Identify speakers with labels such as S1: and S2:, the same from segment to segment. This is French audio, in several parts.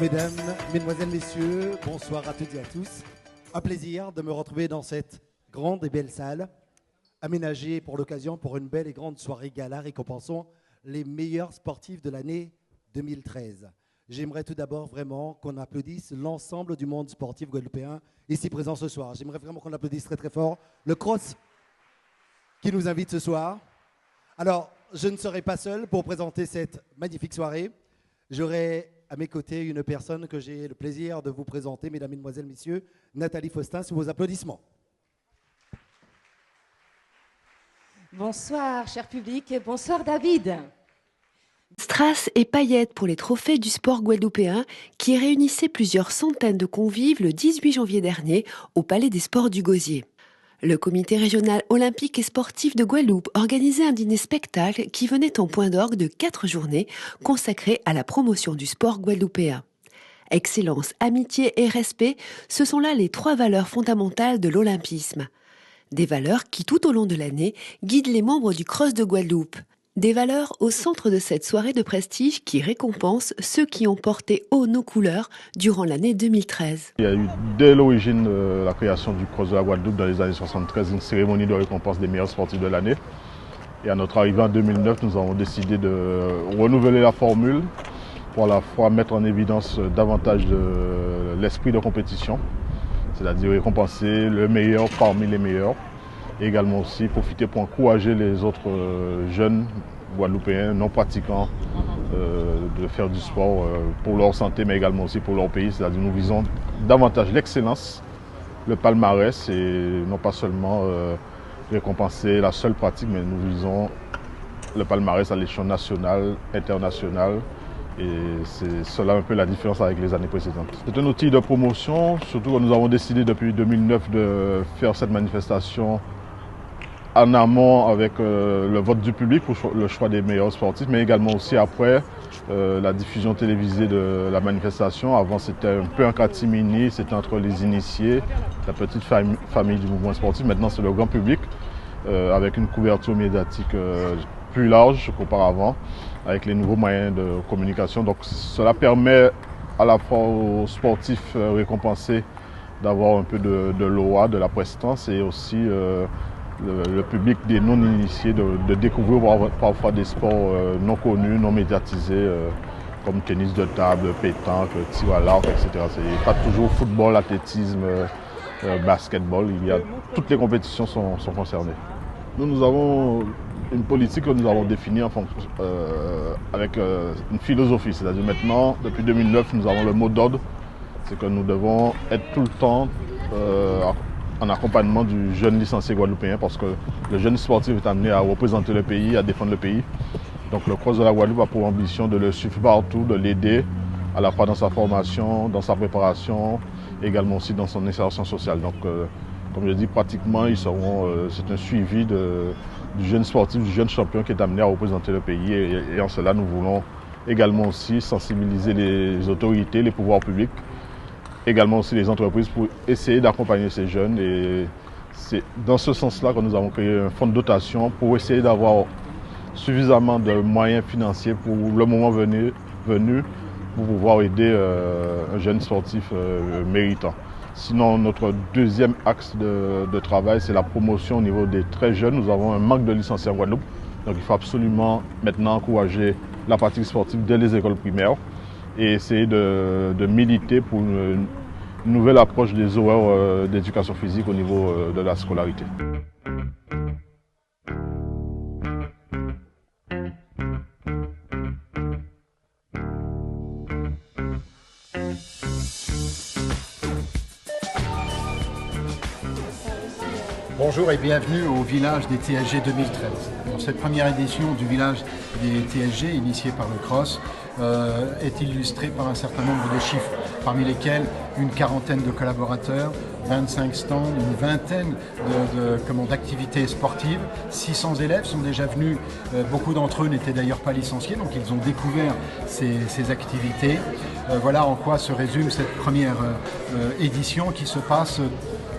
S1: Mesdames, Mesdemoiselles, Messieurs, bonsoir à toutes et à tous. Un plaisir de me retrouver dans cette grande et belle salle, aménagée pour l'occasion pour une belle et grande soirée gala récompensant les meilleurs sportifs de l'année 2013. J'aimerais tout d'abord vraiment qu'on applaudisse l'ensemble du monde sportif guadeloupéen ici présent ce soir. J'aimerais vraiment qu'on applaudisse très très fort le CROSS qui nous invite ce soir. Alors, je ne serai pas seul pour présenter cette magnifique soirée. J'aurai à mes côtés une personne que j'ai le plaisir de vous présenter, mesdames, mesdemoiselles, messieurs, Nathalie Faustin, sous vos applaudissements.
S2: Bonsoir, cher public. Bonsoir, David.
S3: Strass et paillettes pour les trophées du sport guadeloupéen qui réunissaient plusieurs centaines de convives le 18 janvier dernier au Palais des Sports du Gosier. Le comité régional olympique et sportif de Guadeloupe organisait un dîner-spectacle qui venait en point d'orgue de 4 journées consacrées à la promotion du sport guadeloupéen. Excellence, amitié et respect, ce sont là les 3 valeurs fondamentales de l'olympisme. Des valeurs qui, tout au long de l'année, guident les membres du CROSS de Guadeloupe. Des valeurs au centre de cette soirée de prestige qui récompense ceux qui ont porté haut nos couleurs durant l'année 2013.
S4: Il y a eu dès l'origine de la création du CROSS de la Guadeloupe dans les années 73 une cérémonie de récompense des meilleurs sportifs de l'année. Et à notre arrivée en 2009, nous avons décidé de renouveler la formule pour à la fois mettre en évidence davantage l'esprit de compétition, c'est-à-dire récompenser le meilleur parmi les meilleurs. Et également aussi profiter pour encourager les autres jeunes guadeloupéens non pratiquants de faire du sport pour leur santé mais également aussi pour leur pays. C'est-à-dire nous visons davantage l'excellence, le palmarès et non pas seulement récompenser la seule pratique, mais nous visons le palmarès à l'échelon national, international. Et c'est cela un peu la différence avec les années précédentes. C'est un outil de promotion, surtout que nous avons décidé depuis 2009 de faire cette manifestation en amont avec le vote du public pour le choix des meilleurs sportifs, mais également aussi après la diffusion télévisée de la manifestation. Avant, c'était un peu un catimini, c'était entre les initiés, la petite famille du mouvement sportif. Maintenant, c'est le grand public avec une couverture médiatique plus large qu'auparavant, avec les nouveaux moyens de communication. Donc, cela permet à la fois aux sportifs récompensés d'avoir un peu de l'OA, de la prestance, et aussi le public des non-initiés de découvrir parfois des sports non connus, non médiatisés, comme tennis de table, pétanque, tir à l'arc, etc. C'est pas toujours football, athlétisme, basketball. Toutes les compétitions sont concernées. Nous avons une politique que nous avons définie avec une philosophie. C'est-à-dire maintenant, depuis 2009, nous avons le mot d'ordre, c'est que nous devons être tout le temps en accompagnement du jeune licencié guadeloupéen, parce que le jeune sportif est amené à représenter le pays, à défendre le pays. Donc le CROSS de la Guadeloupe a pour ambition de le suivre partout, de l'aider à la fois dans sa formation, dans sa préparation, également aussi dans son insertion sociale. Donc comme je dis, pratiquement c'est un suivi du jeune sportif, du jeune champion qui est amené à représenter le pays. Et en cela, nous voulons également aussi sensibiliser les autorités, les pouvoirs publics, également aussi les entreprises pour essayer d'accompagner ces jeunes. Et c'est dans ce sens-là que nous avons créé un fonds de dotation pour essayer d'avoir suffisamment de moyens financiers pour le moment venu pour pouvoir aider un jeune sportif méritant. Sinon, notre deuxième axe de travail, c'est la promotion au niveau des très jeunes. Nous avons un manque de licenciés en Guadeloupe, donc il faut absolument maintenant encourager la pratique sportive dès les écoles primaires et essayer de militer pour une nouvelle approche des horaires d'éducation physique au niveau de la scolarité.
S5: Bonjour et bienvenue au village des TSG 2013. Dans cette première édition du village des TSG, initiée par le CROSS, est illustrée par un certain nombre de chiffres, parmi lesquels une quarantaine de collaborateurs, 25 stands, une vingtaine d'activités sportives, 600 élèves sont déjà venus, beaucoup d'entre eux n'étaient d'ailleurs pas licenciés, donc ils ont découvert ces activités. Voilà en quoi se résume cette première édition qui se passe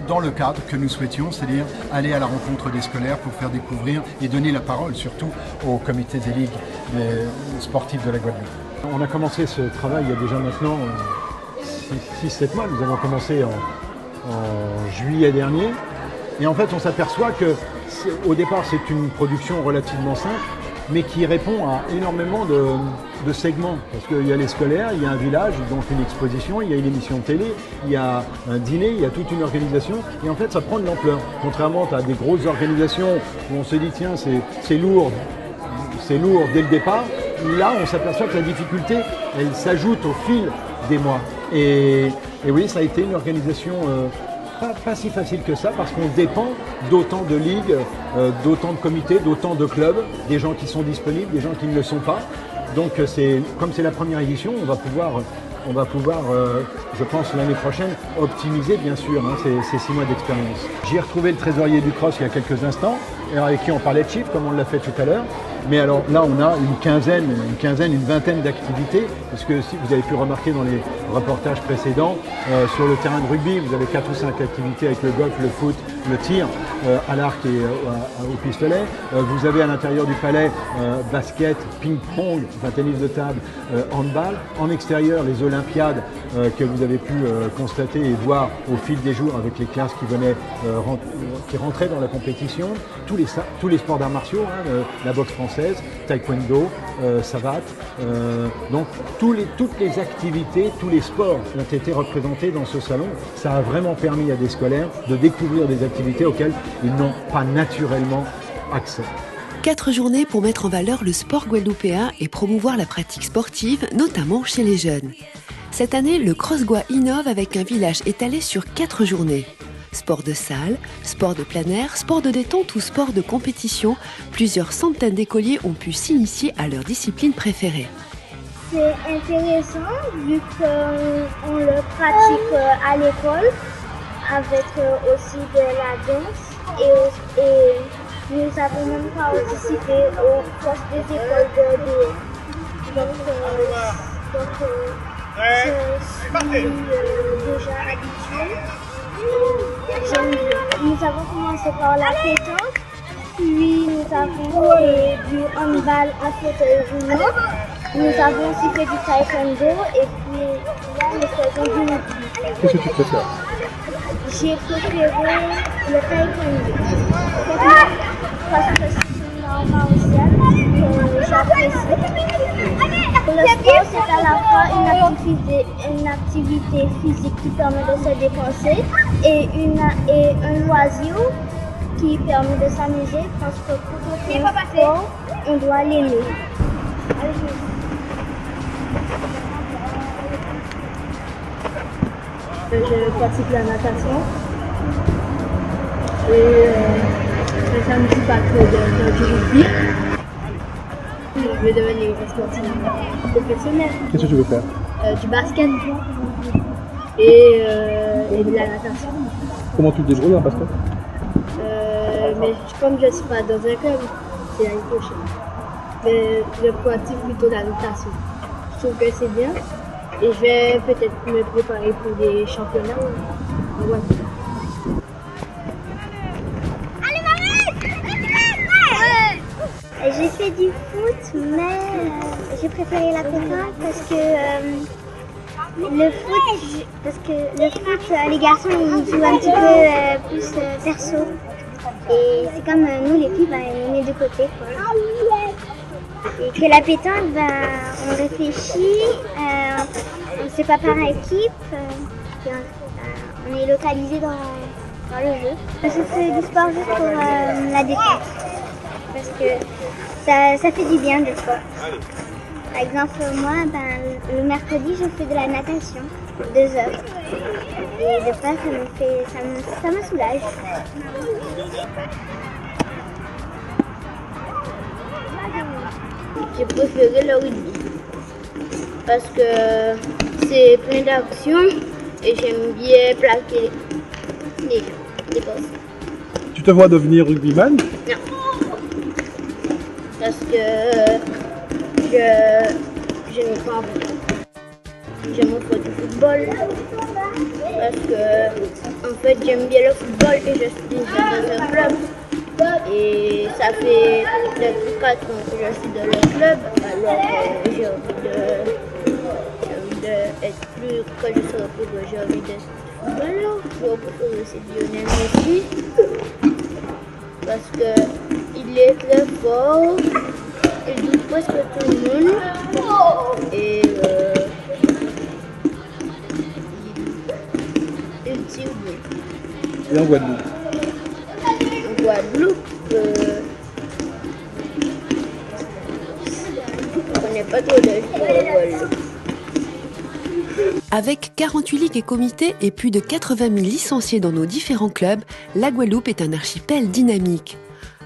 S5: dans le cadre que nous souhaitions, c'est-à-dire aller à la rencontre des scolaires pour faire découvrir et donner la parole surtout aux comités des ligues sportives de la Guadeloupe. On a commencé ce travail il y a déjà maintenant 6-7 mois. Nous avons commencé en juillet dernier. Et en fait, on s'aperçoit que au départ, c'est une production relativement simple, mais qui répond à énormément de segments. Parce qu'il y a les scolaires, il y a un village, donc une exposition, il y a une émission de télé, il y a un dîner, il y a toute une organisation. Et en fait, ça prend de l'ampleur. Contrairement à des grosses organisations où on se dit, tiens, c'est lourd dès le départ. Là, on s'aperçoit que la difficulté, elle s'ajoute au fil des mois. Et oui, ça a été une organisation pas si facile que ça, parce qu'on dépend d'autant de ligues, d'autant de comités, d'autant de clubs, des gens qui sont disponibles, des gens qui ne le sont pas. Donc comme c'est la première édition, on va pouvoir, je pense, l'année prochaine, optimiser, bien sûr, ces 6 mois d'expérience. J'ai retrouvé le trésorier du CROSS il y a quelques instants, avec qui on parlait de chiffres, comme on l'a fait tout à l'heure. Mais alors là, on a une vingtaine d'activités, parce que si vous avez pu remarquer dans les reportages précédents, sur le terrain de rugby, vous avez 4 ou 5 activités avec le golf, le foot, le tir à l'arc et au pistolet. Vous avez à l'intérieur du palais basket, ping-pong, tennis de table, handball. En extérieur, les Olympiades que vous avez pu constater et voir au fil des jours avec les classes qui rentraient dans la compétition. Tous les sports d'arts martiaux, la boxe française, taekwondo, savate. Donc toutes les activités, tous les sports ont été représentés dans ce salon. Ça a vraiment permis à des scolaires de découvrir des activités auxquelles ils n'ont pas naturellement accès.
S3: 4 journées pour mettre en valeur le sport guadeloupéen et promouvoir la pratique sportive, notamment chez les jeunes. Cette année, le CrossGua innove avec un village étalé sur 4 journées. Sport de salle, sport de plein air, sport de détente ou sport de compétition, plusieurs centaines d'écoliers ont pu s'initier à leur discipline préférée.
S6: C'est intéressant vu qu'on le pratique à l'école avec aussi de la danse et nous avons même participé au CROSS des écoles de BE. Donc je suis déjà habituée. Nous avons commencé par la pétanque, puis nous avons fait du handball en fauteuil roulant, nous avons aussi fait du taekwondo et puis là nous faisons du rugby.
S5: Qu'est-ce que tu préfères?
S6: J'ai préféré le taekwondo. Parce que c'est une arme martiale que j'apprécie. Le sport, c'est à la fois une activité physique qui permet de se dépenser et un loisir qui permet de s'amuser parce que quand on fait un sport, on doit l'aimer. Je pratique la natation et ça me dit pas trop de du rugby. Je vais devenir sportive professionnelle.
S5: Qu'est-ce que tu veux faire?
S6: Du basket et de la natation.
S5: Comment tu te débrouilles en basket?
S6: Mais comme je ne suis pas dans un club, c'est l'année prochaine. Mais je pratique plutôt la natation. Je trouve que c'est bien et je vais peut-être me préparer pour des championnats. Ouais. J'ai fait du foot, mais j'ai préféré la pétanque parce que le foot, les garçons ils jouent un petit peu plus perso. Et c'est comme nous les filles, on est de côté. Et que la pétanque, on réfléchit, on ne se fait pas par équipe, on est localisé dans le jeu. Je fais du sport juste pour la détente. Parce que ça fait du bien de sport. Par exemple, moi, le mercredi, je fais de la natation, 2 heures. Et de fois, ça me soulage. J'ai préféré le rugby parce que c'est plein d'action et j'aime bien plaquer les postes.
S5: Tu te vois devenir rugbyman?
S6: Non. Parce que je n'ai pas envie. J'aime faire du football. Parce que en fait j'aime bien le football et je suis dans un club. et ça fait depuis 4 ans que je suis dans le club, alors j'ai envie d'être plus, quand je serai plus grand, j'ai envie d'être footballeur. Je préfère aussi Lionel Messi parce qu'il est très fort, il doute presque tout le monde et il tire bien.
S7: Et en Guadeloupe?
S6: En Guadeloupe, on n'est pas trop de Guadeloupe.
S3: Avec 48 ligues et comités et plus de 80 000 licenciés dans nos différents clubs, la Guadeloupe est un archipel dynamique.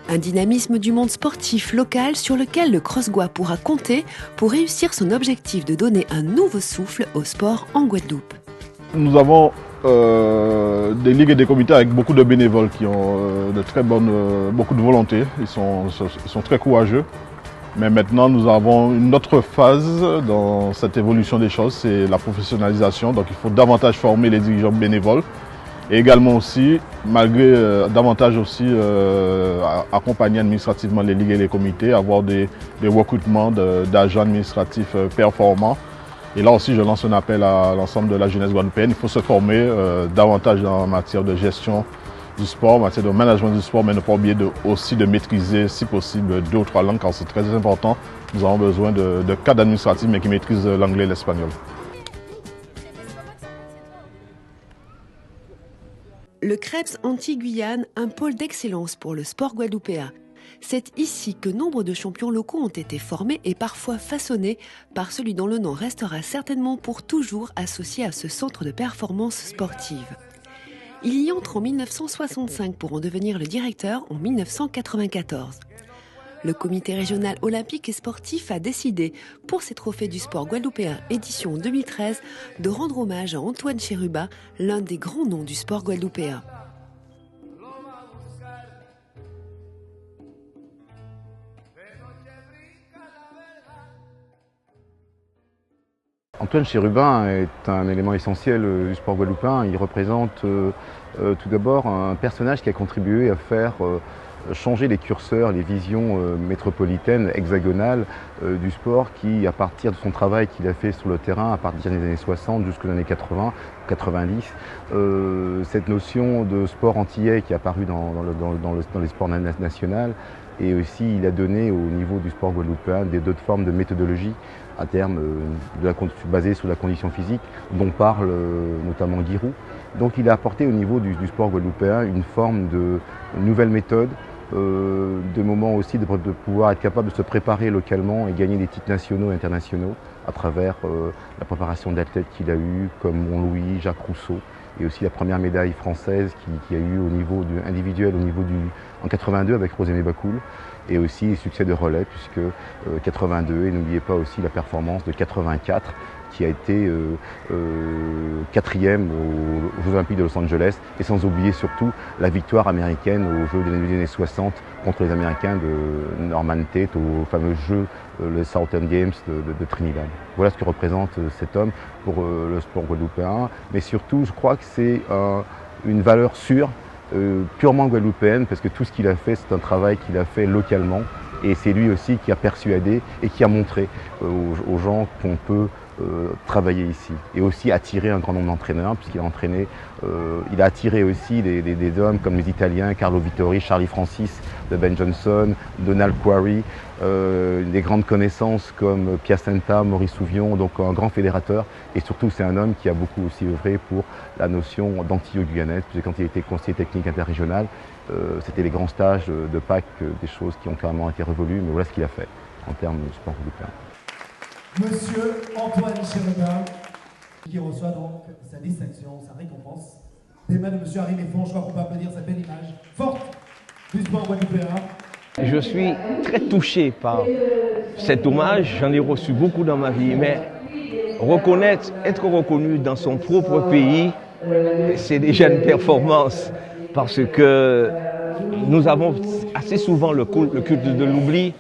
S3: Un dynamisme du monde sportif local sur lequel le CrossGua pourra compter pour réussir son objectif de donner un nouveau souffle au sport en Guadeloupe.
S4: Nous avons des ligues et des comités avec beaucoup de bénévoles qui ont beaucoup de volonté. Ils sont très courageux. Mais maintenant, nous avons une autre phase dans cette évolution des choses, c'est la professionnalisation. Donc il faut davantage former les dirigeants bénévoles et également aussi, davantage aussi accompagner administrativement les ligues et les comités, avoir des recrutements d'agents administratifs performants. Et là aussi, je lance un appel à l'ensemble de la jeunesse guadeloupéenne. Il faut se former davantage en matière de gestion du sport, en matière de management du sport, mais ne pas oublier aussi de maîtriser, si possible, 2 ou 3 langues, car c'est très important. Nous avons besoin de cadres administratifs, mais qui maîtrisent l'anglais et l'espagnol.
S3: Le CREPS Antilles-Guyane, un pôle d'excellence pour le sport guadeloupéen. C'est ici que nombre de champions locaux ont été formés et parfois façonnés par celui dont le nom restera certainement pour toujours associé à ce centre de performance sportive. Il y entre en 1965 pour en devenir le directeur en 1994. Le comité régional olympique et sportif a décidé, pour ces trophées du sport guadeloupéen édition 2013, de rendre hommage à Antoine Chérubin, l'un des grands noms du sport guadeloupéen.
S8: Antoine Chérubin est un élément essentiel du sport guadeloupéen. Il représente tout d'abord un personnage qui a contribué à faire changer les curseurs, les visions métropolitaines, hexagonales du sport qui, à partir de son travail qu'il a fait sur le terrain, à partir des années 60 jusqu'aux années 80, 90, cette notion de sport antillais qui est apparue dans les sports nationaux, et aussi il a donné au niveau du sport guadeloupéen d'autres formes de méthodologie à terme basées sur la condition physique dont parle notamment Giroud. Donc il a apporté au niveau du sport guadeloupéen une forme de nouvelle méthode, de moments aussi de pouvoir être capable de se préparer localement et gagner des titres nationaux et internationaux à travers la préparation d'athlètes qu'il a eu comme Montlouis, Jacques Rousseau, et aussi la première médaille française qu'il a eu au niveau individuel en 82 avec Rosemée Bacoul, et aussi les succès de relais puisque 82, et n'oubliez pas aussi la performance de 84 qui a été 4e aux Jeux Olympiques de Los Angeles, et sans oublier surtout la victoire américaine aux Jeux des années 60 contre les Américains de Norman Tate aux fameux Jeux, les Southern Games de Trinidad. Voilà ce que représente cet homme pour le sport guadeloupéen, mais surtout je crois que c'est une valeur sûre, purement guadeloupéenne, parce que tout ce qu'il a fait, c'est un travail qu'il a fait localement, et c'est lui aussi qui a persuadé et qui a montré aux gens qu'on peut travailler ici, et aussi attirer un grand nombre d'entraîneurs, puisqu'il a entraîné, il a attiré aussi des hommes comme les Italiens, Carlo Vittori, Charlie Francis de Ben Johnson, Donald Quarry, des grandes connaissances comme Piacenta, Maurice Souvion, donc un grand fédérateur, et surtout c'est un homme qui a beaucoup aussi œuvré pour la notion d'Antilles-Guyanaise, puisque quand il était conseiller technique interrégional, c'était les grands stages de Pâques, des choses qui ont carrément été révolues, mais voilà ce qu'il a fait en termes de sport guadeloupéen.
S1: Monsieur Antoine Chérubin, qui reçoit donc sa distinction, sa récompense, des mains de monsieur Harry Méfond. Je crois qu'on peut applaudir cette belle image forte du sport guadeloupéen.
S9: Je suis très touché par cet hommage, j'en ai reçu beaucoup dans ma vie, mais être reconnu dans son propre pays, c'est déjà une performance, parce que nous avons assez souvent le culte de l'oubli,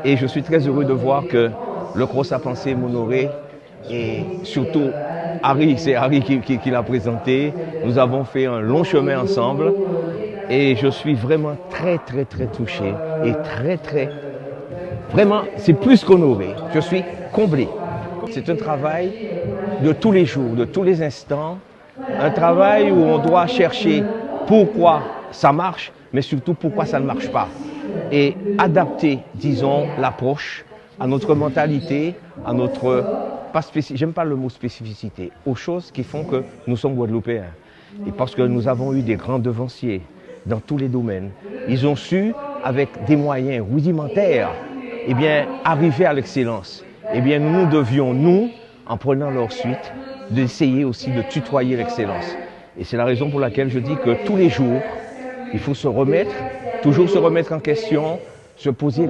S9: et je suis très heureux de voir que le Cross a pensé m'honorer, et surtout Harry, c'est Harry qui l'a présenté. Nous avons fait un long chemin ensemble, Et je suis vraiment très touché et vraiment, c'est plus qu'honoré. Je suis comblé. C'est un travail de tous les jours, de tous les instants. Un travail où on doit chercher pourquoi ça marche, mais surtout pourquoi ça ne marche pas. Et adapter, disons, l'approche à notre mentalité, à notre, j'aime pas le mot spécificité, aux choses qui font que nous sommes Guadeloupéens. Et parce que nous avons eu des grands devanciers dans tous les domaines. Ils ont su, avec des moyens rudimentaires, eh bien, arriver à l'excellence. Eh bien, nous devions, nous, en prenant leur suite, d'essayer aussi de tutoyer l'excellence. Et c'est la raison pour laquelle je dis que tous les jours, il faut se remettre, toujours se remettre en question, se poser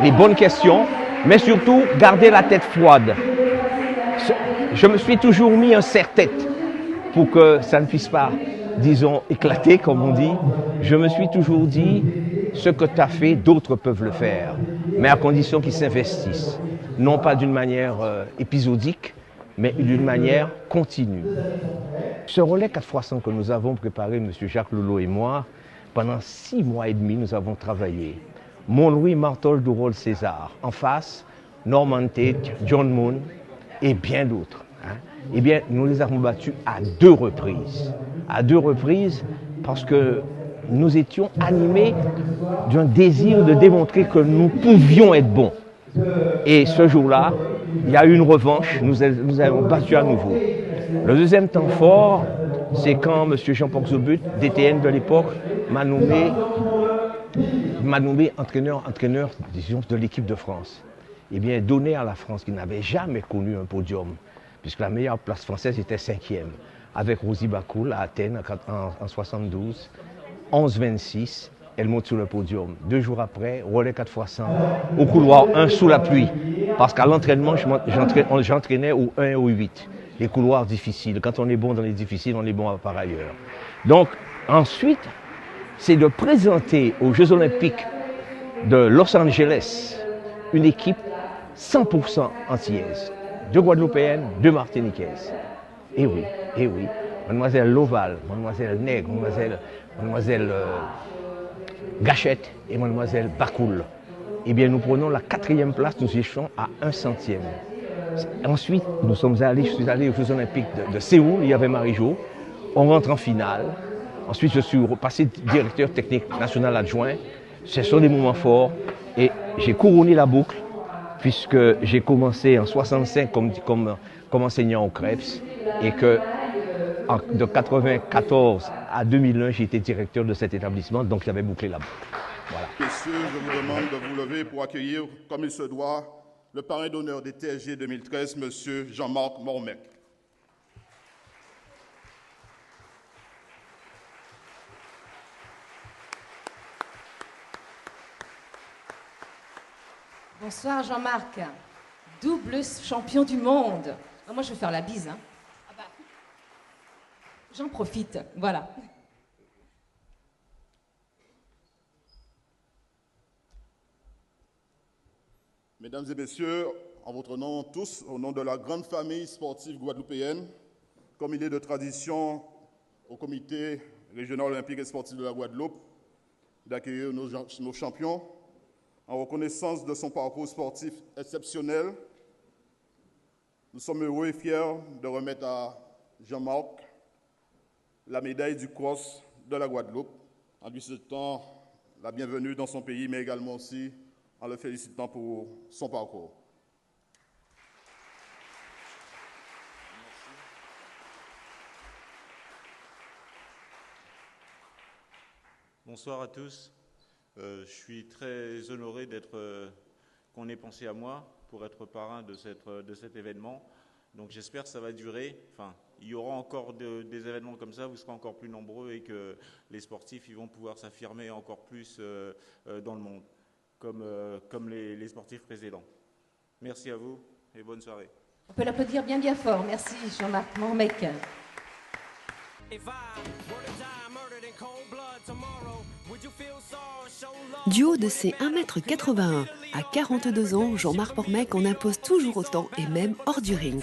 S9: les bonnes questions, mais surtout garder la tête froide. Je me suis toujours mis un serre-tête pour que ça ne puisse pas, disons, éclater, comme on dit. Je me suis toujours dit, ce que tu as fait, d'autres peuvent le faire, mais à condition qu'ils s'investissent. Non pas d'une manière épisodique, mais d'une manière continue. Ce relais 4x100 que nous avons préparé, M. Jacques Lolo et moi, pendant 6 mois et demi, nous avons travaillé. Mont-Louis, Martol, Dourol, César. En face, Norman Tate, John Moon et bien d'autres. Eh bien, nous les avons battus à 2 reprises. À 2 reprises parce que nous étions animés d'un désir de démontrer que nous pouvions être bons. Et ce jour-là, il y a eu une revanche, nous avons battu à nouveau. Le deuxième temps fort, c'est quand M. Jean-Paul Zobut, DTN de l'époque, m'a nommé entraîneur, disons, de l'équipe de France. Eh bien, donné à la France qui n'avait jamais connu un podium, puisque la meilleure place française était 5e, avec Rosie Bacoul à Athènes en 72, 11-26. Elle monte sur le podium. 2 jours après, relais 4x100, au couloir 1 sous la pluie. Parce qu'à l'entraînement, j'entraînais au 1 et au 8. Les couloirs difficiles. Quand on est bon dans les difficiles, on est bon par ailleurs. Donc, ensuite, c'est de présenter aux Jeux Olympiques de Los Angeles une équipe 100% antillaise. 2 Guadeloupéennes, 2 Martiniquaises. Et oui. Mademoiselle Loval, Mademoiselle Nègre, Mademoiselle Gachette et Mademoiselle Bacoul. Eh bien, nous prenons la 4e place, nous étions à 1 centième. Ensuite, je suis allé aux Jeux Olympiques de Séoul, il y avait Marie-Jo. On rentre en finale. Ensuite, je suis repassé directeur technique national adjoint. Ce sont des moments forts. Et j'ai couronné la boucle, puisque j'ai commencé en 65 comme enseignant au CREPS, et que de 1994 à 2001, j'ai été directeur de cet établissement, donc j'avais bouclé la boucle. Voilà.
S7: Messieurs, je vous demande de vous lever pour accueillir, comme il se doit, le parrain d'honneur des TSG 2013, M. Jean-Marc Mormec.
S2: Bonsoir Jean-Marc, double champion du monde. Moi je vais faire la bise. J'en profite, voilà.
S7: Mesdames et messieurs, en votre nom tous, au nom de la grande famille sportive guadeloupéenne, comme il est de tradition au comité régional olympique et sportif de la Guadeloupe, d'accueillir nos champions, en reconnaissance de son parcours sportif exceptionnel, nous sommes heureux et fiers de remettre à Jean-Marc la médaille du cross de la Guadeloupe, en lui souhaitant la bienvenue dans son pays, mais également aussi en le félicitant pour son parcours.
S10: Bonsoir à tous. Je suis très honoré qu'on ait pensé à moi pour être parrain de cet événement. Donc j'espère que ça va durer. Enfin, il y aura encore des événements comme ça, vous serez encore plus nombreux et que les sportifs ils vont pouvoir s'affirmer encore plus dans le monde, comme les sportifs précédents. Merci à vous et bonne soirée.
S2: On peut l'applaudir bien fort. Merci Jean-Marc Mormec.
S3: Du haut de ses 1,81 m à 42 ans, Jean-Marc Mormec en impose toujours autant et même hors du ring.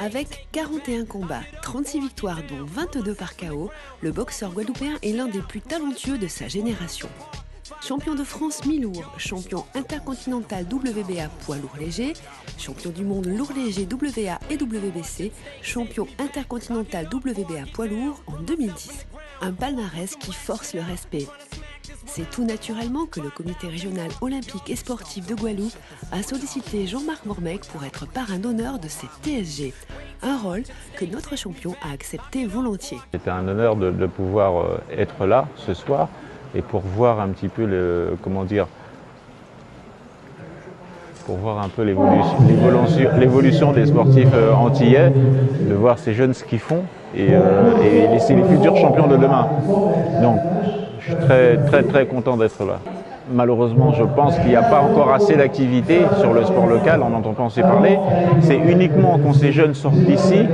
S3: Avec 41 combats, 36 victoires dont 22 par KO, le boxeur guadeloupéen est l'un des plus talentueux de sa génération. Champion de France mi-lourd, champion intercontinental WBA poids lourd léger, champion du monde lourd léger WA et WBC, champion intercontinental WBA poids lourd en 2010. Un palmarès qui force le respect. C'est tout naturellement que le comité régional olympique et sportif de Guadeloupe a sollicité Jean-Marc Mormec pour être parrain d'honneur de cette TSG. Un rôle que notre champion a accepté volontiers.
S11: C'était un honneur de pouvoir être là ce soir et pour voir un petit peu l'évolution des sportifs antillais, de voir ces jeunes ce qu'ils font et c'est les futurs champions de demain. Donc, je suis très content d'être là. Malheureusement, je pense qu'il n'y a pas encore assez d'activité sur le sport local, on n'entend pas assez parler. C'est uniquement quand ces jeunes sortent d'ici,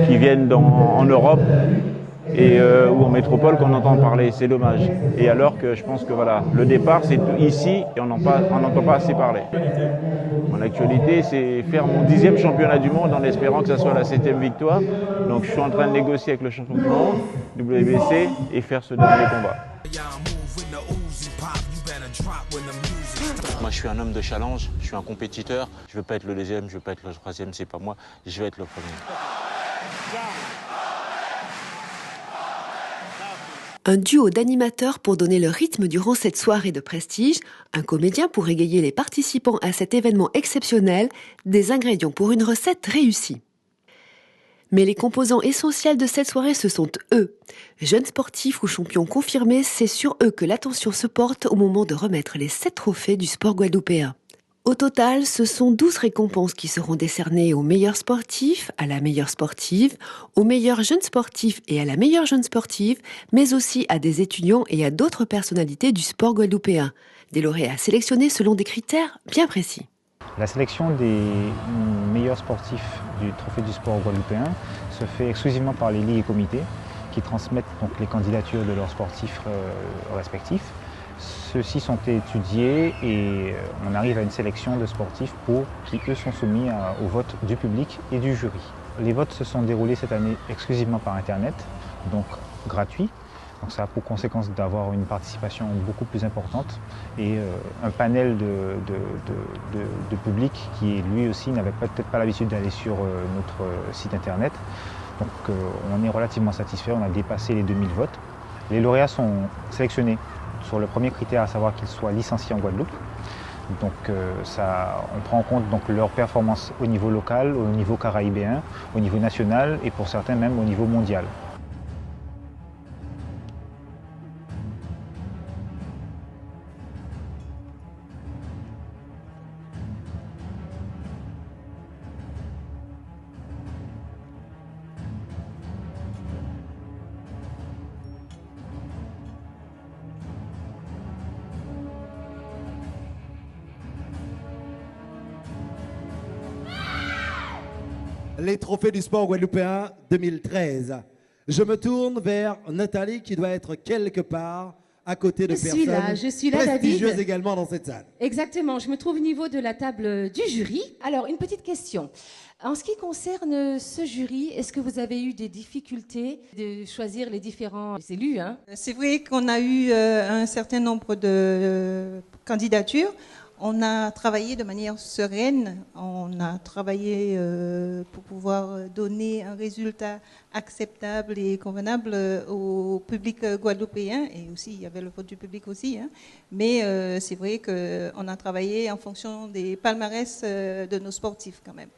S11: qui viennent en Europe ou en métropole qu'on entend parler, c'est dommage. Et alors que je pense que voilà, le départ c'est ici et on n'entend pas assez parler. Mon actualité, c'est faire mon 10e championnat du monde en espérant que ça soit la 7e victoire. Donc je suis en train de négocier avec le champion du monde, WBC, et faire ce dernier combat.
S10: Moi je suis un homme de challenge, je suis un compétiteur. Je ne veux pas être le deuxième, je ne veux pas être le troisième, c'est pas moi. Je vais être le premier.
S3: Un duo d'animateurs pour donner le rythme durant cette soirée de prestige, un comédien pour égayer les participants à cet événement exceptionnel, des ingrédients pour une recette réussie. Mais les composants essentiels de cette soirée, ce sont eux. Jeunes sportifs ou champions confirmés, c'est sur eux que l'attention se porte au moment de remettre les 7 trophées du sport guadeloupéen. Au total, ce sont 12 récompenses qui seront décernées aux meilleurs sportifs, à la meilleure sportive, aux meilleurs jeunes sportifs et à la meilleure jeune sportive, mais aussi à des étudiants et à d'autres personnalités du sport guadeloupéen. Des lauréats sélectionnés selon des critères bien précis.
S12: La sélection des meilleurs sportifs du Trophée du sport guadeloupéen se fait exclusivement par les ligues et comités qui transmettent donc les candidatures de leurs sportifs respectifs. Ceux-ci sont étudiés et on arrive à une sélection de sportifs qui, eux, sont soumis au vote du public et du jury. Les votes se sont déroulés cette année exclusivement par Internet, donc gratuit. Donc ça a pour conséquence d'avoir une participation beaucoup plus importante et un panel de public qui, lui aussi, n'avait peut-être pas l'habitude d'aller sur notre site Internet. Donc on est relativement satisfait, on a dépassé les 2000 votes. Les lauréats sont sélectionnés sur le premier critère, à savoir qu'ils soient licenciés en Guadeloupe. Donc on prend en compte donc, leur performance au niveau local, au niveau caraïbéen, au niveau national et pour certains même au niveau mondial.
S1: Les trophées du sport guadeloupéen 2013. Je me tourne vers Nathalie qui doit être quelque part à côté de personnes
S2: je suis là,
S1: prestigieuses
S2: David.
S1: également dans cette salle.
S2: Exactement, je me trouve au niveau de la table du jury. Alors, une petite question. En ce qui concerne ce jury, est-ce que vous avez eu des difficultés de choisir les différents élus, hein?
S13: C'est vrai qu'on a eu un certain nombre de candidatures. On a travaillé de manière sereine, on a travaillé pour pouvoir donner un résultat acceptable et convenable au public guadeloupéen, et aussi il y avait le vote du public aussi, hein. Mais c'est vrai qu'on a travaillé en fonction des palmarès de nos sportifs quand même.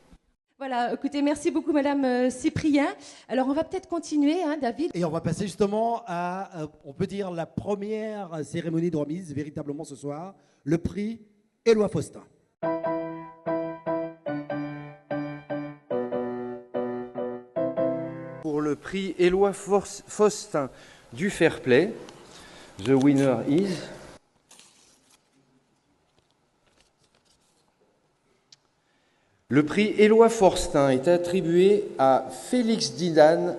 S2: Voilà, écoutez, merci beaucoup Madame Cyprien. Alors on va peut-être continuer, hein, David.
S1: Et on va passer justement à, on peut dire, la première cérémonie de remise, véritablement ce soir, le prix Éloi Faustin.
S14: Pour le prix Éloi Faustin du Fair Play, the winner is... Le prix Éloi Faustin est attribué à Félix Dinan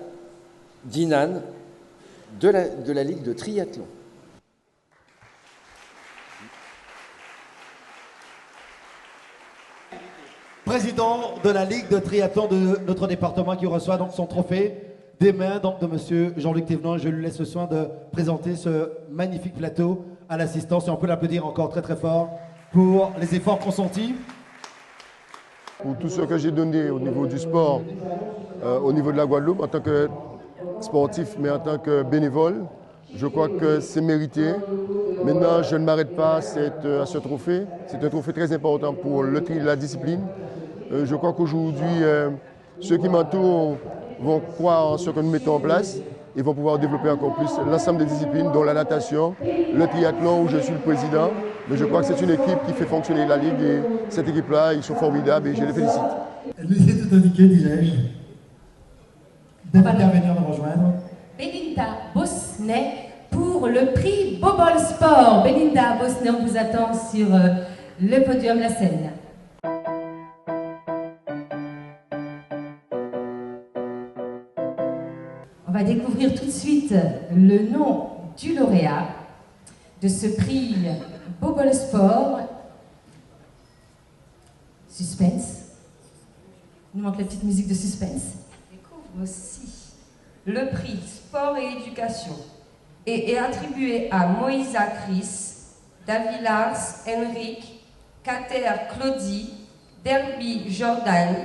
S14: de la Ligue de triathlon.
S1: président de la Ligue de triathlon de notre département qui reçoit donc son trophée des mains donc, de monsieur Jean-Luc Thévenon. Je lui laisse le soin de présenter ce magnifique plateau à l'assistance et on peut l'applaudir encore très très fort pour les efforts consentis.
S15: Pour tout ce que j'ai donné au niveau du sport, au niveau de la Guadeloupe, en tant que sportif, mais en tant que bénévole, je crois que c'est mérité. Maintenant, je ne m'arrête pas à ce trophée. C'est un trophée très important pour la discipline. Je crois qu'aujourd'hui, ceux qui m'entourent vont croire en ce que nous mettons en place et vont pouvoir développer encore plus l'ensemble des disciplines, dont la natation, le triathlon où je suis le président. Mais je crois que c'est une équipe qui fait fonctionner la Ligue et cette équipe-là, ils sont formidables et je les félicite.
S1: Elle nous est tout indiqué, disais-je. Belinda venir nous rejoindre.
S2: Belinda Bosnet pour le prix Bobol Sport. Belinda Bosnet, on vous attend sur le podium, la scène. On va découvrir tout de suite le nom du lauréat de ce prix Bobol Sport. Suspense. Il nous manque la petite musique de suspense.
S16: Découvre aussi le prix Sport et Éducation et est attribué à Moïsa Chris, Davilars Henrik, Cater Claudie, Derby Jordan,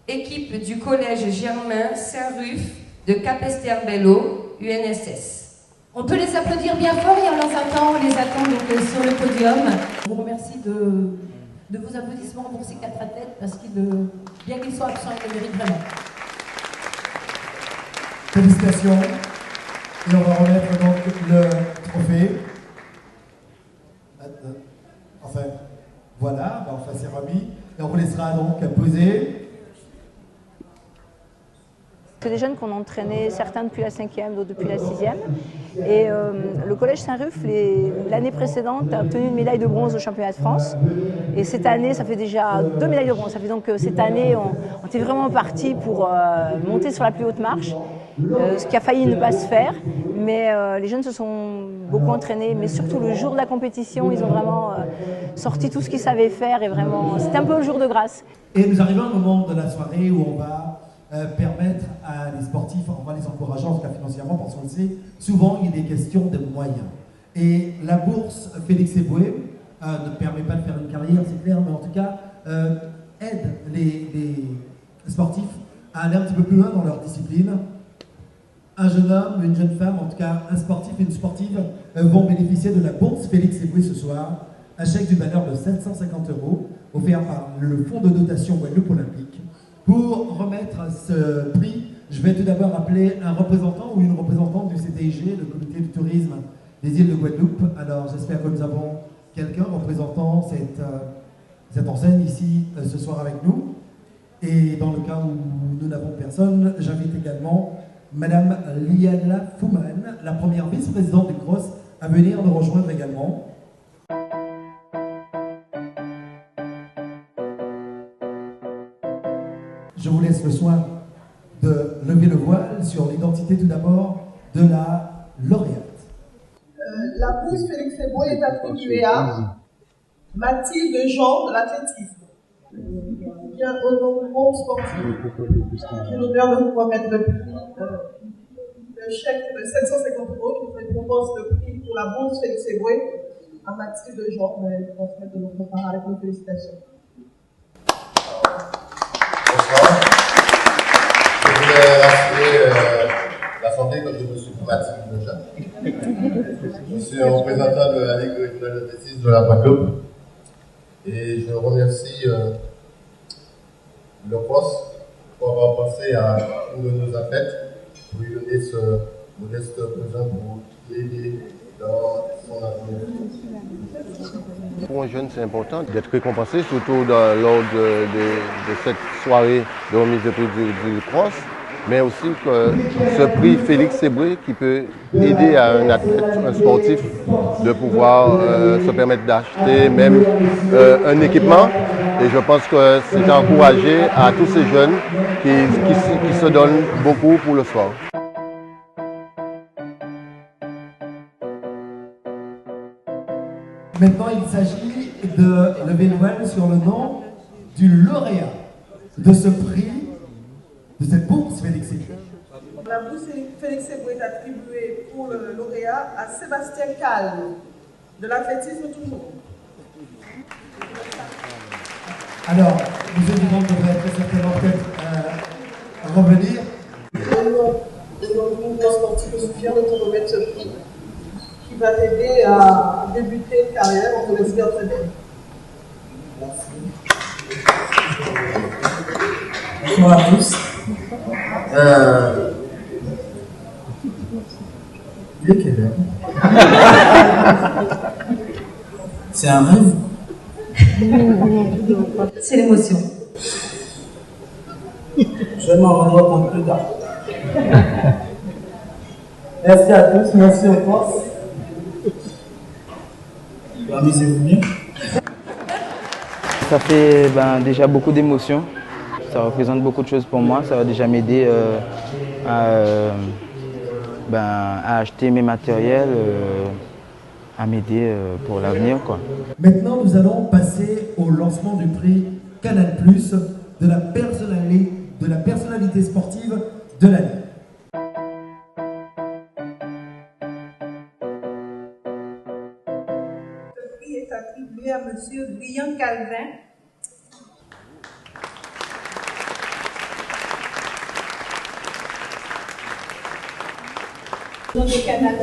S16: équipe du collège Germain Saint-Ruf de Capesterre-Bello, UNSS.
S2: On peut les applaudir bien fort et on les attend donc sur le podium. Je vous remercie de vos applaudissements pour ces 4 athlètes parce qu'ils, bien qu'ils soient absents, ils le méritent vraiment.
S1: Félicitations. Et on va remettre donc le trophée. Enfin, voilà, enfin c'est remis. Et on vous laissera donc poser.
S17: C'est des jeunes qu'on entraînait, certains depuis la 5e, d'autres depuis la 6e. Et le collège Saint-Ruf, l'année précédente, a obtenu une médaille de bronze au championnat de France. Et cette année, ça fait déjà 2 médailles de bronze. Ça fait donc cette année, on était vraiment parti pour monter sur la plus haute marche, ce qui a failli ne pas se faire. Mais les jeunes se sont beaucoup entraînés, mais surtout le jour de la compétition, ils ont vraiment sorti tout ce qu'ils savaient faire. Et vraiment, c'était un peu le jour de grâce.
S1: Et nous arrivons à un moment de la soirée où on va permettre à les sportifs, on va les encourager en tout cas financièrement parce qu'on le sait, souvent il y a des questions de moyens. Et la bourse Félix Eboué ne permet pas de faire une carrière, c'est clair, mais en tout cas aide les sportifs à aller un petit peu plus loin dans leur discipline. Un jeune homme, une jeune femme, en tout cas un sportif et une sportive vont bénéficier de la bourse Félix Eboué ce soir, un chèque d'une valeur de 750 € offert par le fonds de dotation Guadeloupe Olympique. Pour remettre ce prix, je vais tout d'abord appeler un représentant ou une représentante du CTIG, le comité du tourisme des îles de Guadeloupe. Alors j'espère que nous avons quelqu'un représentant cette enseigne ici ce soir avec nous. Et dans le cas où nous n'avons personne, j'invite également Madame Liana Fouman, la première vice-présidente du CROSS, à venir nous rejoindre également. Je vous laisse le soin de lever le voile sur l'identité tout d'abord de la lauréate.
S18: La bourse Félix Eboué est attribuée à Mathilde Jean de l'athlétisme. Bien au nom du monde sportif, j'ai l'honneur de vous remettre le prix, le chèque de 750 € qui récompense le prix pour la bourse Félix Eboué à Mathilde Jean. Je vais transmettre de notre part avec nos félicitations.
S19: Je voulais rassurer la santé comme je me suis Mathilde Jean. Je suis un représentant de la Ligue régionale d'athlétisme de la Guadeloupe et je remercie le CROSS pour avoir pensé à une de nos athlètes pour lui donner ce modeste présent pour l'aider dans son avenir.
S20: Pour un jeune, c'est important d'être récompensé, surtout lors de cette soirée de remise de prix du CROSS, mais aussi que ce prix Félix Eboué qui peut aider à un athlète, un sportif, de pouvoir se permettre d'acheter même un équipement. Et je pense que c'est encouragé à tous ces jeunes qui se donnent beaucoup pour le sport.
S1: Maintenant, il s'agit de lever le voile sur le nom du lauréat de ce prix, de cette bourse Félix Éboué.
S18: La bourse Félix Éboué est attribuée pour le lauréat à Sébastien Calme, de l'athlétisme toujours.
S1: Alors, M. Dumont devrait très certainement peut-être revenir.
S18: Au nom du mouvement sportif, je suis fier de te remettre ce prix qui va t'aider à débuter une carrière, on te l'espère très bien. Merci.
S21: Bonjour à tous. Il est quelle heure? C'est un rêve?
S2: C'est l'émotion.
S21: Je vais m'en rendre compte plus tard. Merci à tous, merci aux forces. Amusez-vous bien.
S22: Ça fait déjà beaucoup d'émotions. Ça représente beaucoup de choses pour moi. Ça va déjà m'aider à acheter mes matériels, à m'aider pour l'avenir.
S1: Maintenant, nous allons passer au lancement du prix Canal+, de la personnalité sportive de l'année.
S18: Ce prix est attribué à M. Brian Calvin. Au nom de Canal+,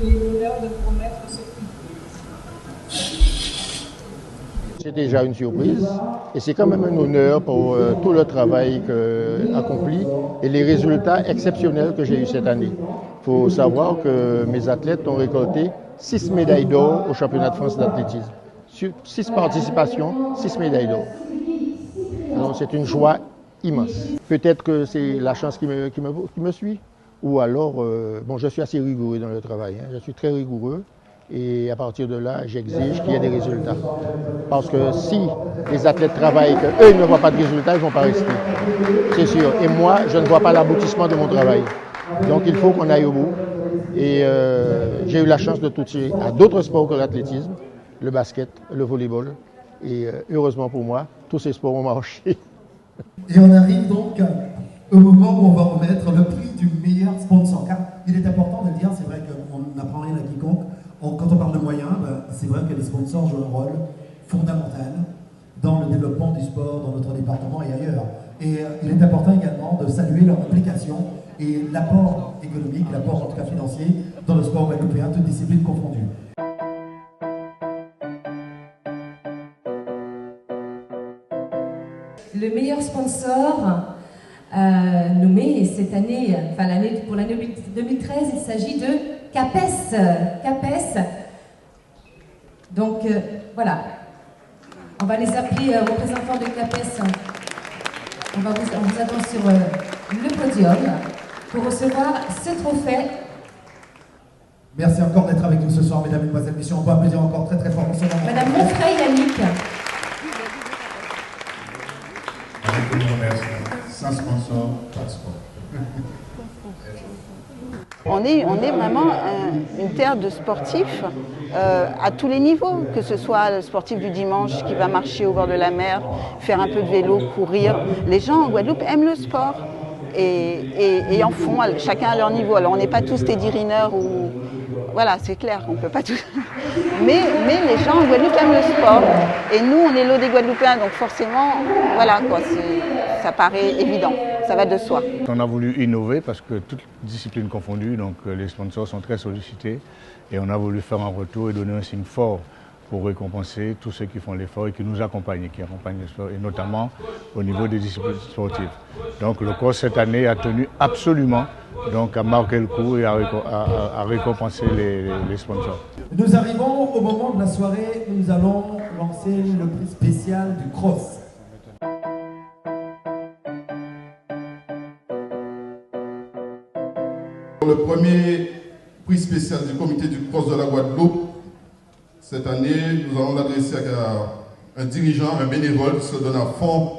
S18: j'ai l'honneur de promettre ce prix.
S15: C'est déjà une surprise et c'est quand même un honneur pour tout le travail accompli et les résultats exceptionnels que j'ai eus cette année. Il faut savoir que mes athlètes ont récolté 6 médailles d'or au championnat de France d'athlétisme. Sur 6 participations, 6 médailles d'or. Alors c'est une joie immense. Peut-être que c'est la chance qui me suit ou alors, je suis assez rigoureux dans le travail, je suis très rigoureux. Et à partir de là, j'exige qu'il y ait des résultats. Parce que si les athlètes travaillent et qu'eux ne voient pas de résultats, ils ne vont pas rester. C'est sûr. Et moi, je ne vois pas l'aboutissement de mon travail. Donc il faut qu'on aille au bout. Et j'ai eu la chance de toucher à d'autres sports que l'athlétisme, le basket, le volleyball. Et heureusement pour moi, tous ces sports ont marché.
S1: Et on arrive donc au moment où on va remettre le prix du meilleur sponsor. Car il est important de le dire, c'est vrai qu'on n'apprend rien à quiconque. Quand on parle de moyens, c'est vrai que les sponsors jouent un rôle fondamental dans le développement du sport dans notre département et ailleurs. Et il est important également de saluer leur implication et l'apport économique, l'apport en tout cas financier dans le sport guadeloupéen, toutes disciplines confondues.
S2: Le meilleur sponsor nommé cette année, pour l'année 2013, il s'agit de CAPES. Donc voilà, on va les appeler représentants de CAPES. On vous attend sur le podium pour recevoir ce trophée.
S1: Merci encore d'être avec nous ce soir, mesdames et mesdemoiselles, messieurs. On peut applaudir encore très très fort pour ce moment.
S2: Madame Monfray Yannick.
S23: Sans sponsor, pas de sport.
S24: On est vraiment une terre de sportifs à tous les niveaux, que ce soit le sportif du dimanche qui va marcher au bord de la mer, faire un peu de vélo, courir. Les gens en Guadeloupe aiment le sport et en font, chacun à leur niveau. Alors on n'est pas tous Teddy Riner ou... Voilà, c'est clair, on ne peut pas tout... Mais les gens en Guadeloupe aiment le sport. Et nous, on est l'eau des Guadeloupéens, donc forcément, voilà quoi, ça paraît évident. Ça va de soi.
S4: On a voulu innover parce que toutes disciplines confondues, donc les sponsors sont très sollicités et on a voulu faire un retour et donner un signe fort pour récompenser tous ceux qui font l'effort et qui nous accompagnent, qui accompagnent le sport, et notamment au niveau des disciplines sportives. Donc le CROSS cette année a tenu absolument à marquer le coup et à récompenser les sponsors.
S1: Nous arrivons au moment de la soirée où nous allons lancer le prix spécial du CROSS.
S7: Le premier prix spécial du comité du CROSS de la Guadeloupe, cette année, nous allons l'adresser à un dirigeant, un bénévole qui se donne à fond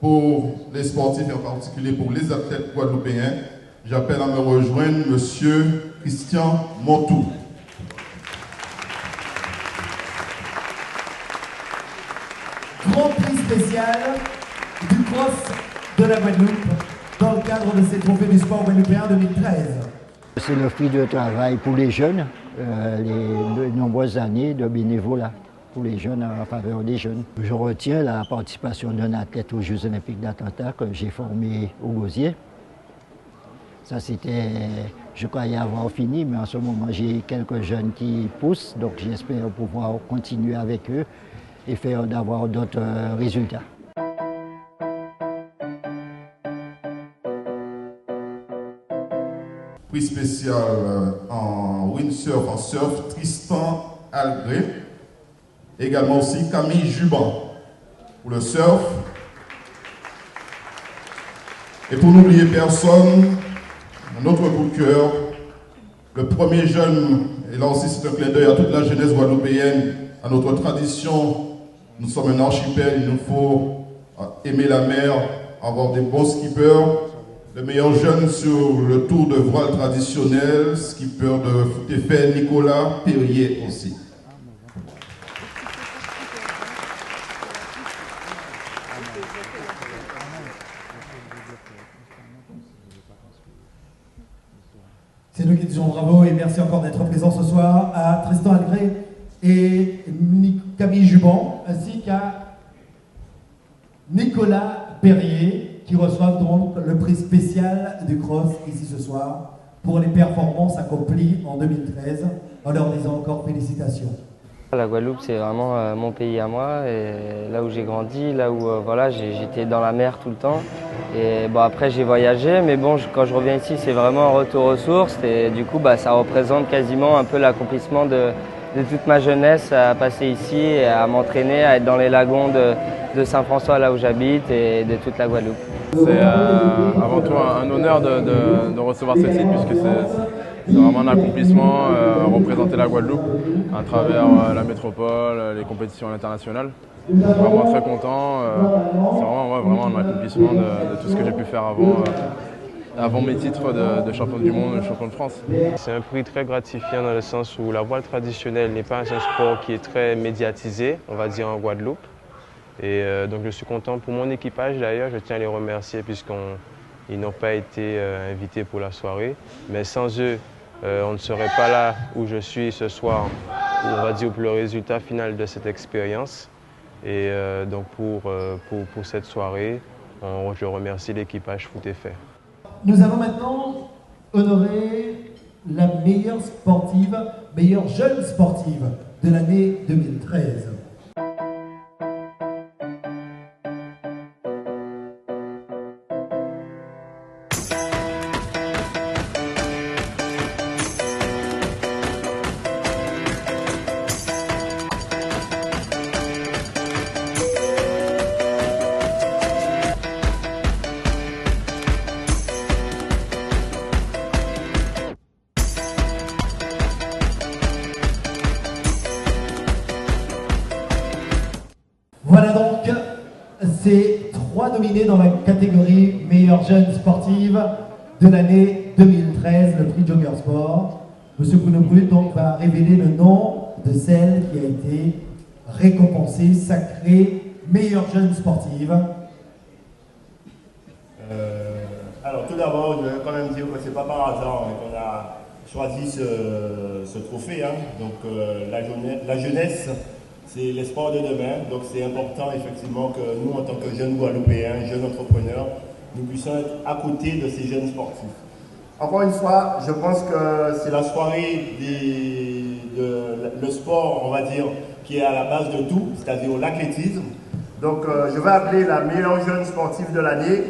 S7: pour les sportifs et en particulier pour les athlètes guadeloupéens. J'appelle à me rejoindre M. Christian Montou.
S1: grand prix spécial du cross de la Guadeloupe dans le cadre de ces trophées du sport guadeloupéen 2013.
S5: C'est le fruit de travail pour les jeunes, les nombreuses années de bénévolat pour les jeunes en faveur des jeunes. Je retiens la participation d'un athlète aux Jeux Olympiques d'Atlanta que j'ai formé au Gosier. Ça c'était, je croyais avoir fini, mais en ce moment j'ai quelques jeunes qui poussent, donc j'espère pouvoir continuer avec eux et faire d'avoir d'autres résultats.
S7: Prix spécial en windsurf, en surf, Tristan Algré. Également aussi Camille Juban pour le surf. Et pour n'oublier personne, un autre coup de cœur, le premier jeune, et là aussi c'est un clin d'œil à toute la jeunesse guadeloupéenne, à notre tradition. Nous sommes un archipel, il nous faut aimer la mer, avoir des bons skippers. Le meilleur jeune sur le tour de voile traditionnel, skipper de Foot-Effet, Nicolas Perrier aussi.
S1: C'est nous qui disons bravo et merci encore d'être présents ce soir à Tristan Algré et Camille Juban, ainsi qu'à Nicolas Perrier, qui reçoivent donc le prix spécial du cross ici ce soir pour les performances accomplies en 2013, en leur disant encore félicitations.
S6: La Guadeloupe, c'est vraiment mon pays à moi, et là où j'ai grandi, là où voilà, j'étais dans la mer tout le temps. Et bon, après j'ai voyagé, mais bon, quand je reviens ici, c'est vraiment un retour aux sources. Et du coup, ça représente quasiment un peu l'accomplissement de toute ma jeunesse à passer ici, et à m'entraîner, à être dans les lagons de Saint-François, là où j'habite, et de toute la Guadeloupe.
S8: C'est avant tout un honneur de recevoir ce titre, puisque c'est vraiment un accomplissement, représenter la Guadeloupe à travers la métropole, les compétitions internationales. Je suis vraiment très content, c'est vraiment un accomplissement de tout ce que j'ai pu faire avant mes titres de champion du monde et champion de France.
S9: C'est un prix très gratifiant dans le sens où la voile traditionnelle n'est pas un sport qui est très médiatisé, on va dire en Guadeloupe. Et donc je suis content pour mon équipage d'ailleurs, je tiens à les remercier puisqu'ils n'ont pas été invités pour la soirée. Mais sans eux, on ne serait pas là où je suis ce soir, on va dire pour le résultat final de cette expérience. Et donc pour cette soirée, je remercie l'équipage Foot-Effet.
S1: Nous allons maintenant honorer la meilleure sportive, meilleure jeune sportive de l'année 2013. Voilà donc ces trois nominés dans la catégorie meilleure jeune sportive de l'année 2013, le prix Joker Sport. Monsieur Bruno Brut donc va révéler le nom de celle qui a été récompensée, sacrée meilleure jeune sportive.
S25: Alors tout d'abord, je vais quand même dire que c'est pas par hasard qu'on a choisi ce trophée. Donc la jeunesse, c'est l'espoir de demain, donc c'est important effectivement que nous, en tant que jeunes Guadeloupéens, jeunes entrepreneurs, nous puissions être à côté de ces jeunes sportifs. Encore une fois, je pense que c'est la soirée le sport, on va dire, qui est à la base de tout, c'est-à-dire l'athlétisme. Donc je vais appeler la meilleure jeune sportive de l'année,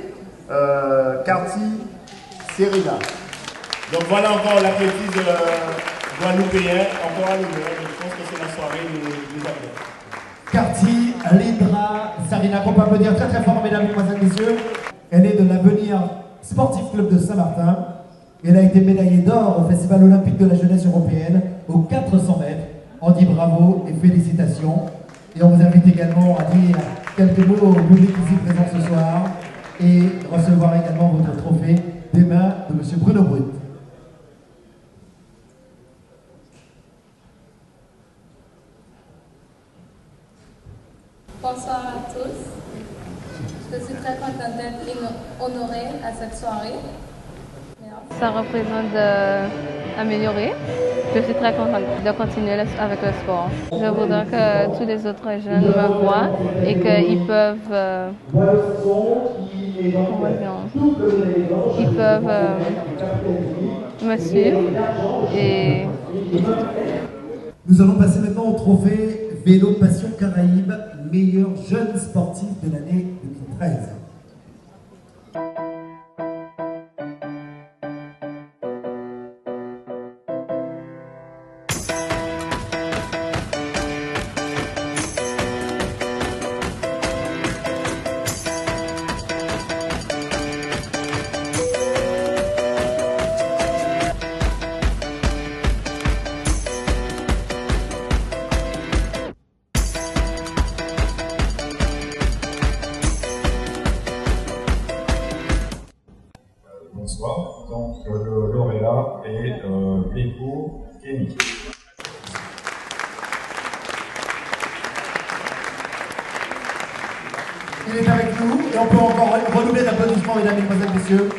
S25: Carty Serena. Donc voilà encore l'athlétisme guadeloupéen, encore à l'honneur. Je pense que c'est la soirée des athlètes.
S1: Carty Lindra Sarina, qu'on peut applaudir très très fort, mesdames, mesdemoiselles, messieurs. Elle est de l'Avenir Sportif Club de Saint-Martin. Elle a été médaillée d'or au Festival olympique de la jeunesse européenne aux 400 mètres. On dit bravo et félicitations. Et on vous invite également à dire quelques mots au public ici présent ce soir et recevoir également votre trophée des mains de M. Bruno Brut.
S26: Bonsoir
S3: Bonsoir à tous. Je suis très contente d'être honorée à cette soirée. Ça représente d'améliorer. Je suis très contente de continuer avec le sport. Je voudrais que tous les autres jeunes me voient et qu'ils peuvent, me suivre. Et...
S1: Nous allons passer maintenant au trophée Vélo Passion Caraïbes, meilleur jeune sportif de l'année 2013.
S10: Bonsoir, donc le lauréat est Beko Kenny.
S1: Il est avec nous et on peut encore redoubler d'applaudissements, mesdames, mesdemoiselles, messieurs,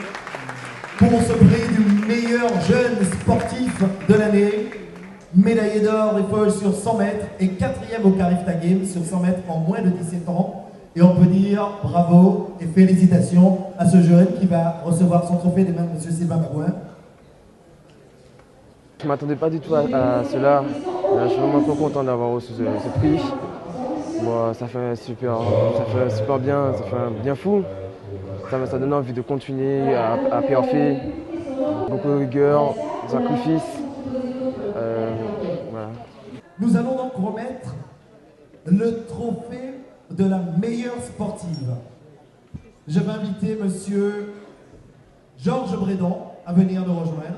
S1: pour ce prix du meilleur jeune sportif de l'année. Médaillé d'or et folle sur 100 mètres et 4e au Carifta Games sur 100 mètres en moins de 17 ans. Et on peut dire bravo et félicitations à ce jeune qui va recevoir son trophée des mains de M. Sylvain Babouin.
S11: Je ne m'attendais pas du tout à cela. Je suis vraiment trop content d'avoir reçu ce prix. Bon, ça fait super bien, ça fait bien fou. Ça donne envie de continuer à pérfer. Beaucoup de rigueur, de sacrifice. Voilà.
S1: Nous allons donc remettre le trophée de la meilleure sportive. Je vais inviter monsieur Georges Brédon à venir nous rejoindre.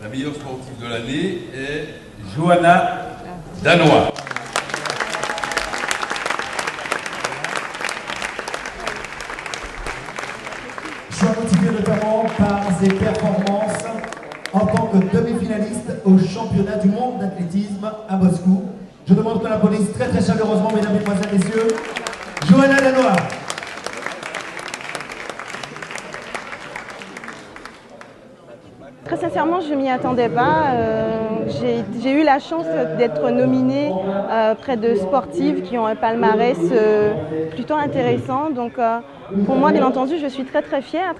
S12: La meilleure sportive de l'année est Johanna Danois.
S1: Choix motivé notamment par ses performances en tant que demi-finaliste au championnat du monde d'athlétisme à Moscou. Je demande qu'on l'applaudisse très très chaleureusement, mesdames, mesdemoiselles, messieurs, Johanna Danois.
S17: Très sincèrement, je ne m'y attendais pas. J'ai eu la chance d'être nominée près de sportives qui ont un palmarès plutôt intéressant. Donc, pour moi, bien entendu, je suis très fière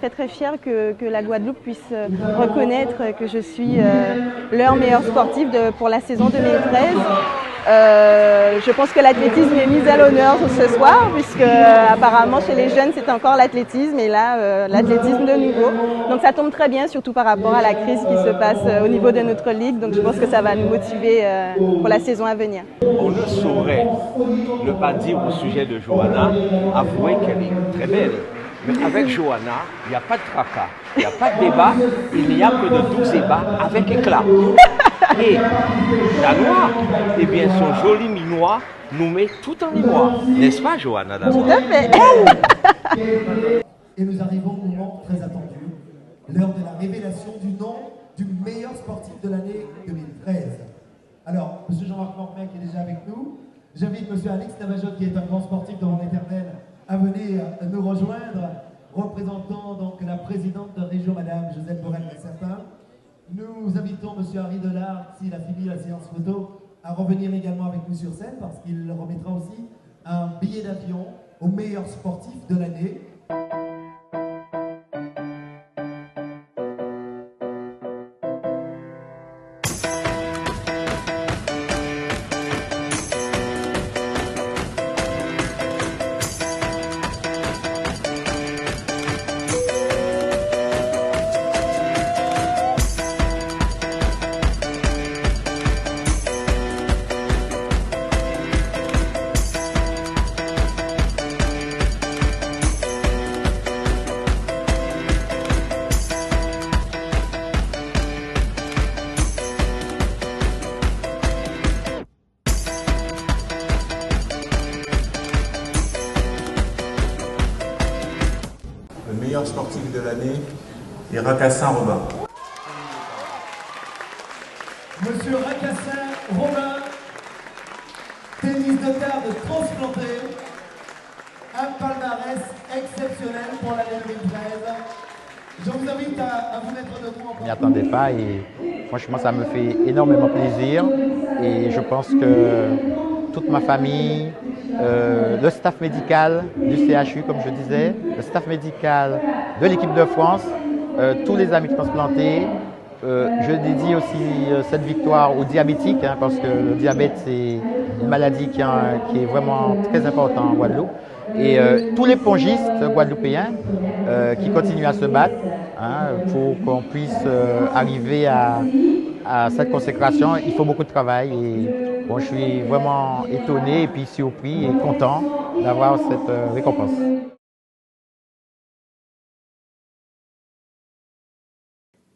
S17: que la Guadeloupe puisse reconnaître que je suis leur meilleure sportive pour la saison 2013. Je pense que l'athlétisme est mis à l'honneur ce soir, puisque apparemment chez les jeunes c'est encore l'athlétisme et là l'athlétisme de nouveau. Donc ça tombe très bien, surtout par rapport à la crise qui se passe au niveau de notre ligue. Donc je pense que ça va nous motiver pour la saison à venir.
S13: On ne saurait ne pas dire au sujet de Johanna, avouer qu'elle est très belle. Mais avec Johanna, il n'y a pas de tracas, il n'y a pas de débat, il n'y a que de doux débats avec éclat. Et Danois, eh bien son joli minois nous met tout en émoi. N'est-ce pas, Johanna Danois?
S17: Tout à fait.
S1: Et nous arrivons au moment très attendu, l'heure de la révélation du nom du meilleur sportif de l'année 2013. Alors, M. Jean-Marc Morpin qui est déjà avec nous, j'invite M. Alex Navajotte qui est un grand sportif de mon éternel à venir nous rejoindre, représentant donc la présidente de région, Madame Josette Borel-Certain. Nous invitons M. Harry Delard, s'il a fini la séance photo, à revenir également avec nous sur scène parce qu'il remettra aussi un billet d'avion au meilleur sportif de l'année.
S14: l'année est Rakassin Robin.
S1: Monsieur Rakassin Robin, tennis de table transplanté, un palmarès exceptionnel pour l'année 2013. Je vous invite à vous mettre debout.
S16: Je m'y attendais pas et franchement ça me fait énormément plaisir et je pense que toute ma famille, le staff médical du CHU comme je disais, le staff médical de l'équipe de France, tous les amis transplantés. Je dédie aussi cette victoire aux diabétiques hein, parce que le diabète c'est une maladie qui est vraiment très importante en Guadeloupe. Et tous les pongistes guadeloupéens qui continuent à se battre hein, pour qu'on puisse arriver à cette consécration. Il faut beaucoup de travail et bon, je suis vraiment étonné et puis surpris et content d'avoir cette récompense.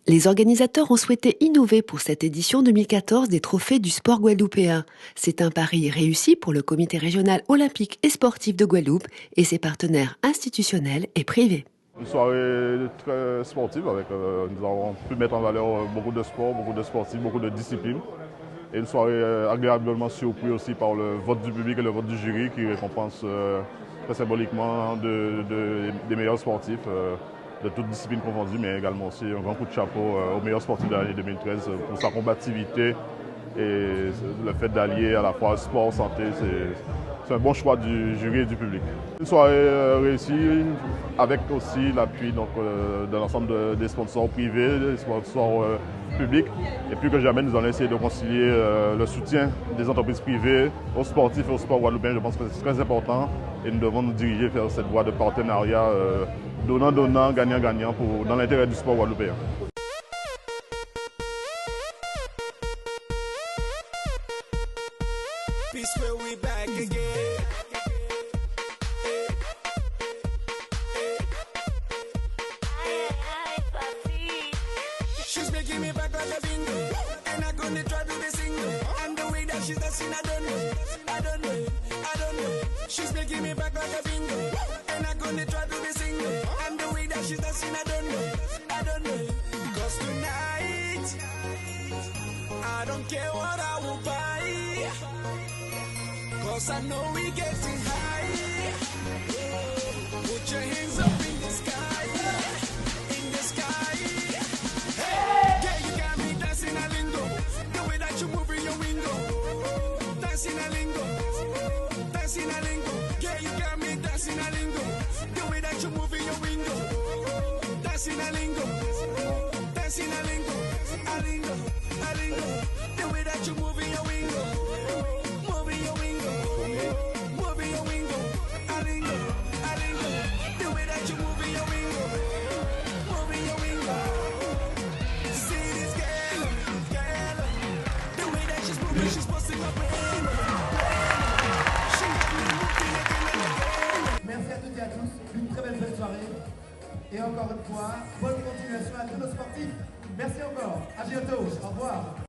S19: Les organisateurs ont souhaité innover pour cette édition 2014 des trophées du sport guadeloupéen. C'est un pari réussi pour le comité régional olympique et sportif de Guadeloupe et ses partenaires institutionnels et privés.
S4: Une soirée très sportive avec nous avons pu mettre en valeur beaucoup de sports, beaucoup de sportifs, beaucoup de disciplines. Et une soirée agréablement surpris aussi par le vote du public et le vote du jury qui récompense très symboliquement des meilleurs sportifs. De toutes disciplines confondues, mais également aussi un grand coup de chapeau au meilleur sportif de l'année 2013 pour sa combativité et le fait d'allier à la fois sport, santé, c'est un bon choix du jury et du public. Une soirée réussie avec aussi l'appui de l'ensemble des sponsors privés, des sponsors publics. Et plus que jamais, nous allons essayer de concilier le soutien des entreprises privées aux sportifs et au sport guadeloupéen. Je pense que c'est très important et nous devons nous diriger vers cette voie de partenariat donnant-donnant, gagnant-gagnant dans l'intérêt du sport guadeloupéen.
S20: I know we getting high. Put your hands up in the sky, in the sky. Hey, yeah, you got me dancing a lingo. The way that you move in your window, dancing a lingo, dancing a lingo. Yeah, you got me dancing a lingo. The way that you move in your window, dancing a lingo, dancing a lingo, a lingo, a lingo. The way that you move in your window.
S1: Merci à toutes et à tous, une très belle soirée. Et encore une fois, bonne continuation à tous nos sportifs. Merci encore, à bientôt, au revoir.